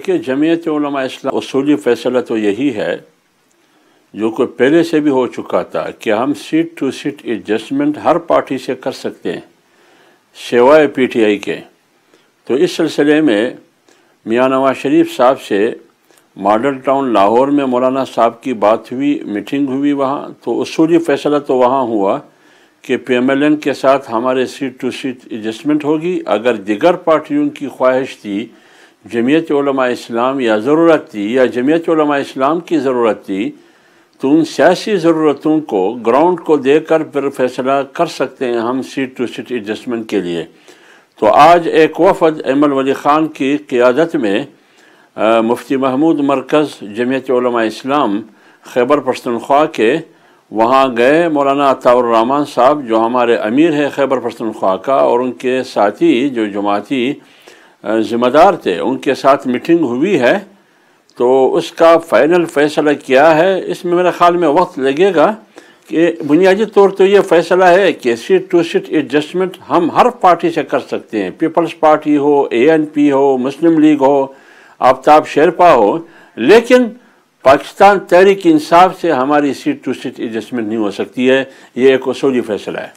دیکھیں جمعیت علماء اسلام اصولی فیصلہ تو یہی ہے جو کہ پہلے سے بھی ہو چکا تھا کہ ہم سیٹ ٹو سیٹ ایڈجسٹمنٹ ہر پارٹی سے کر سکتے ہیں سوائے پی ٹی آئی کے۔ تو اس سلسلے میں میاں نواز شریف صاحب سے ماڈل ٹاؤن لاہور میں مولانا صاحب کی بات ہوئی، میٹنگ ہوئی وہاں، تو اصولی فیصلہ تو وہاں ہوا کہ پی ایم ایل این کے ساتھ ہمارے سیٹ ٹو سیٹ ایڈجسٹمنٹ ہوگی۔ اگر دیگر پارٹیوں کی خواہش تھی، جمعیت علماء اسلام یا ضرورت تھی یا جمعیت علماء اسلام کی ضرورت تھی، تو ان سیاسی ضرورتوں کو گراؤنڈ کو دے کر پھر فیصلہ کر سکتے ہیں ہم سیٹ ٹو سیٹ ایڈجسٹمنٹ کے لیے۔ تو آج ایک وفد ایمل ولی خان کی قیادت میں مفتی محمود مرکز جمعیت علماء اسلام خیبر پختونخوا کے وہاں گئے۔ مولانا عطاء الرحمن صاحب جو ہمارے امیر ہے خیبر پختونخوا کا، اور ان کے ساتھی جو جماعتی ذمہ دار تھے، ان کے ساتھ میٹنگ ہوئی ہے۔ تو اس کا فائنل فیصلہ کیا ہے، اس میں میرے خیال میں وقت لگے گا، کہ بنیادی طور تو یہ فیصلہ ہے کہ سیٹ ٹو سیٹ ایڈجسٹمنٹ ہم ہر پارٹی سے کر سکتے ہیں، پیپلز پارٹی ہو، اے این پی ہو، مسلم لیگ ہو، آفتاب شیرپا ہو، لیکن پاکستان تحریک انصاف سے ہماری سیٹ ٹو سیٹ ایڈجسٹمنٹ نہیں ہو سکتی ہے۔ یہ ایک اصولی فیصلہ ہے۔